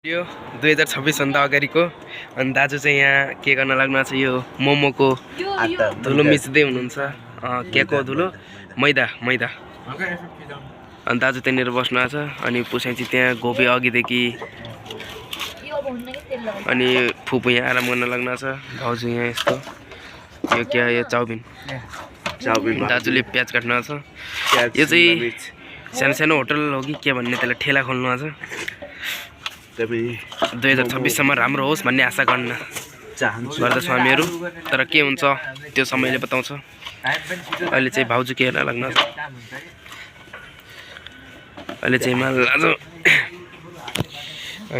यो 2026 भन्दा अगाडिको अनि दाजु चाहिँ यहाँ के गर्न लाग्नु छ यो मोमोको धुलो मिच्दै हुनुहुन्छ के को धुलो मैदा अनि दाजु त्यहाँनिर बस्नु छ अनि पुसाइ चाहिँ त्यहाँ गोबी अघिदेखि अनि फुपू यहाँ आराम गर्न लाग्नु छ भाउजू यहाँ यस्तो यो क्या यो चाउमिन दाजुले प्याज काट्नु छ यो चाहिँ सानो सानो होटल हो कि के भन्ने त्यसलाई ठेला खोल्नु छ 2026 सम्म राम्रो होस् भन्ने आशा गर्न गर्दछु हामीहरू तर के हुन्छ त्यो समयले बताउँछ अहिले चाहिँ भाउजू के हेर्न लाग्नु अहिले चाहिँ माल आज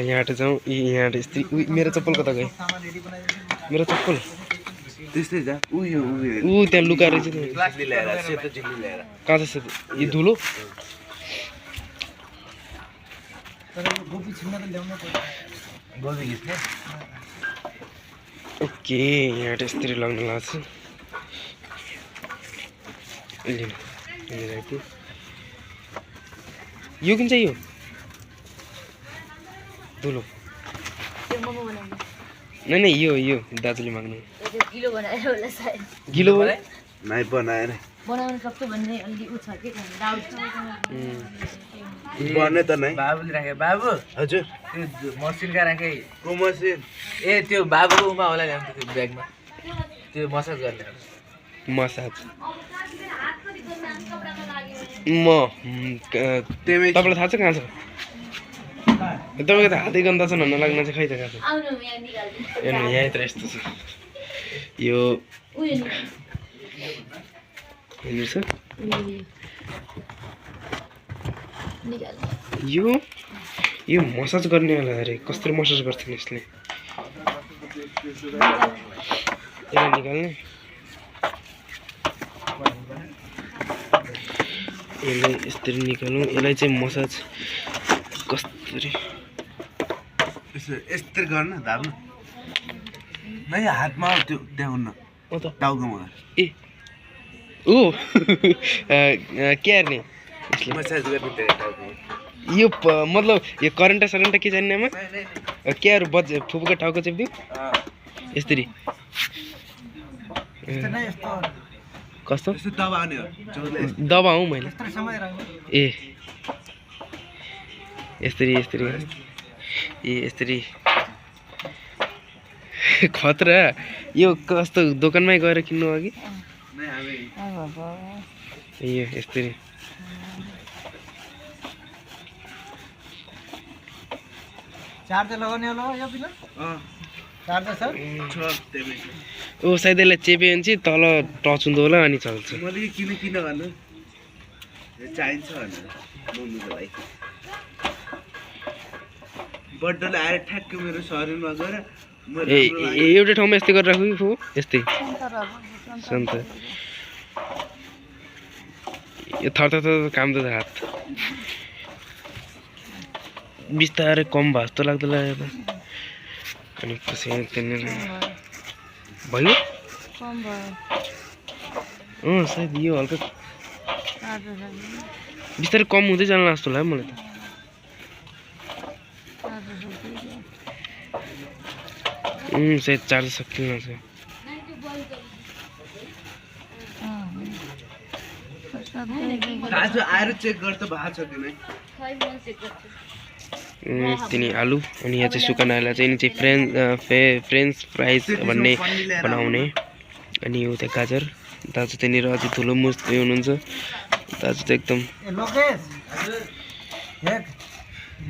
यहाँ जाउँ यहाँ यस्तै मेरो चप्पल कता गयो मेरो चप्पल त्यस्तै जा उ त्यहाँ लुकाएर चाहिँ कहाँ छ यो धुलो ओके यहाँ यसरी लाग्न लाग्छ यो किन चाहिँ यो धुलो नै यो दाजुले माग्नु गिलो बनाएर बनाउन सक्छु भन्ने अलि उ छ के डाउट छ बन्ने त नै बाबुले राखे बाबु हजुर त्यो मसिनका राखे को मसिन ए त्यो बाबुमा होला नि त्यो ब्यागमा त्यो मसाज गर्ने मसाज तपाईँलाई थाहा छ कहाँ छ तपाईँको त हातै गन्दा छ भन्न लाग्न चाहिँ खै त कहाँ छ हेर्नु यहाँ त यस्तो छ यो यो मसाज गर्नेवाला अरे कसरी मसाज गर्छन् यसले यसलाई निकाल्ने यसलाई यसरी निकालौँ यसलाई चाहिँ मसाज कसरी यस्तरी गर्न धाब्नु नै हातमा त्यो देखाउन टाउकोमा ए ओ के हेर्ने मसाज गर्ने टाउकोमा यो मतलब यो करेन्ट के जान्नेमा केहरू फुपूको टाउको चिप्दियो यसरी कस्तो दबा हौ मैले ए यसरी खतरा यो कस्तो दोकानमै गएर किन्नु अघि यो यसरी चार्जर लगाउने होला यो बिना चार्जर छ ओ सायद यसलाई चेप्यो भने चाहिँ तल टच हुँदो होला अनि चल्छ मैले किन भन्नु चाहिन्छ भनेर बोल्नुको लागि बड्डोले आएर ठ्याक्क मेरो शरीरमा गएर ए एउटै ठाउँमा यस्तै गरेर राख्नु कि यस्तै सन्त यो थर काम त हात बिस्तारै कम भयो जस्तो लाग्दो लाग्यो अनि पछि त्यहाँनिर भयो सायद यो हल्का बिस्तारै कम हुँदै जानु जस्तो लाग्यो मलाई त सायद चार्ज सकिन्न छ आएर चेक गर्दा भएको छ किन तिनी आलु अनि यहाँ चाहिँ सुकाना आलु चाहिँ फ्रेन्च फ्राइज भन्ने बनाउने अनि यो त्यहाँ गाजर दाजु त्यहाँनिर अझै ठुलो मुस्दै हुनुहुन्छ दाजु त एकदम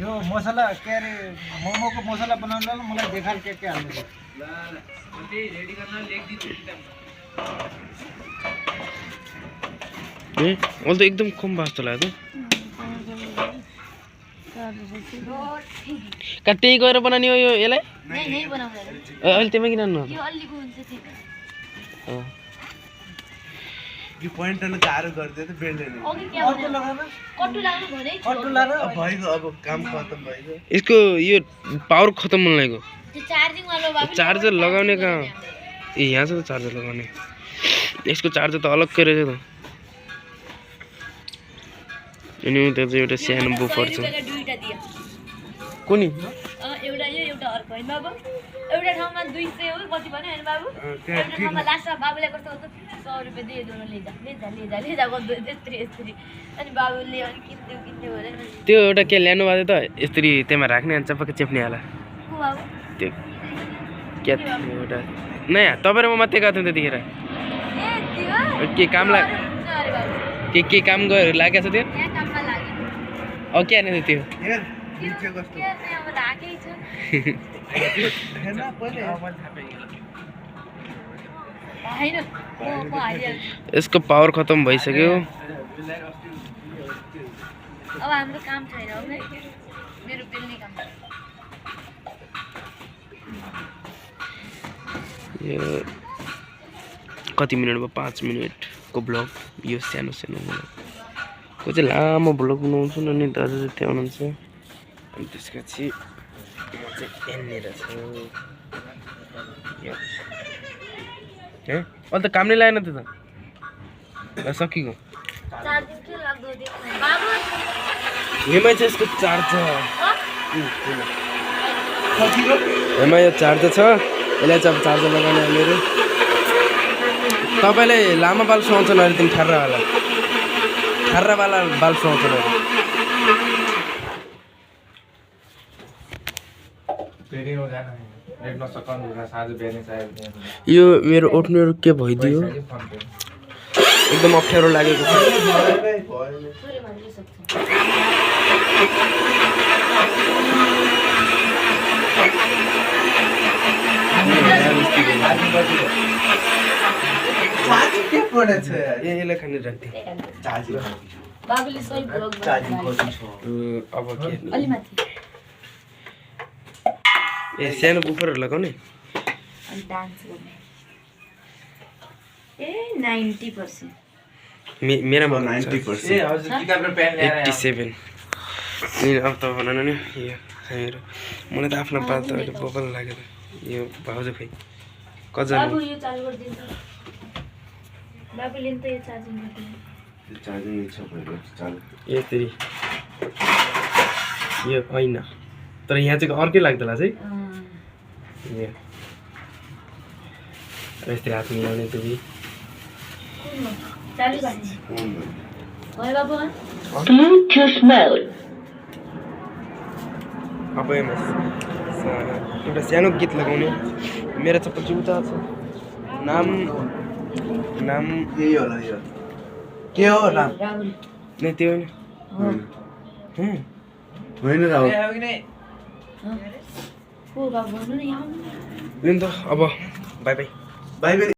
यो मसला के अरे मोमोको मसला बनाउनलाई मलाई देखाल के हाल्नु रेडी गर्न लेख दिन्छु ए अहिले त एकदम कम जस्तो लाग्यो त्यही गएर बनाउने हो यो यसलाई अहिले त्यहीमा किन यो पोइन्टले गाह्रो गर्दै त बेल्दैन भइगयो अब काम खतम भइगयो यसको यो पावर खतम हुन लागेको चार्जर लगाउने कहाँ ए यहाँ छ त चार्जर लगाउने यसको चार्जर त अलग्गै रहेछ त अनि त्यहाँ चाहिँ एउटा सानो बुफर छ कुनी एउटा यो एउटा अर्को होइन बाबु एउटा ठाउँमा 200 हो कति भन्यो होइन बाबु एउटा ठाउँमा लास्टमा बाबुले कस्तो 100 रुपियाँ दिए दोनो ले जा गर्दै यस्तरी अनि बाबुले अनि किन्थ्यो भने त्यो एउटा के ल्यानु भएको त यसरी त्यसमा राख्ने अनि चपक्क चेप्ने होला को बाबु त्यो के थियो एउटा नयाँ तपाईँ र म मात्रै गएको थियौँ त्यतिखेर ए त्यो के काम लाग अरे बाबु के काम लागेको छ त्यो यहाँ काममा लाग्यो के हाने थियो हेर नीचे कस्तो के नै अब राखेकै छ हेर्न पहिले हैन म हालिहाल्छु यसको पावर खतम भइसक्यो अब हाम्रो काम छैन अब है मेरो पेल्ने काम छ यो कति मिनट भयो 5 मिनटको ब्लग यो सानो ब्लग को चाहिँ लामो ब्लग बनाउँछु न नि दाजु चाहिँ त्यहाँ हुनुहुन्छ अनि त्यसपछि म चाहिँ यहाँनिर छु है अहिले त काम नै लागेन त्यो त सकिएको चार्जिङ के लाग्दो थियो बाबु हेमा चाहिँ यसको चार्ज छ हेमा यो चार्ज छ यसलाई चाहिँ अब चार्जर लगाउने मेरो तपाईँले लामो बाल सुहाउँछ न अरे तिमी ठर्रावाला बाल सुहाउँछ न यो मेरो उठ्नेहरू के भइदियो एकदम अप्ठ्यारो लागेको छ थोरै मात्र सक्छ चार्जिङ के परेछ यसलाई खाने राख्थेँ चार्जिङ बाबुले सही ब्लग चार्जिङ कति छ अब के अलि माथि ए सानो बुफरहरू लगाउने अनि डान्स गर्ने ए 90% मेरामा 90% 87 नि अब त भन न नि यो मेरो मलाई त आफ्नो पाल त अहिले बबल लाग्यो त यो भाउजू खै कति बाबु यो चालु गरिदिन्छ बाबुले नि त यो चार्जिङ गरिदिन्छ चार्जिङ छ भने चार्ज यसरी यो होइन तर यहाँ चाहिँ अर्कै लाग्दला चाहिँ यो यस्तै हात मिलाउने दुई चालु गर्ने भयो बाबु Bluetooth mode. अब एउटा सानो गीत लगाउने मेरो चप्पल चाहिँ उता छ नाम यही होला यो के हो नाम राहुल नै त्यो होइन राहुल को बाबु भन्नु न यहाँ नि त अब बाई बाई बाई बाई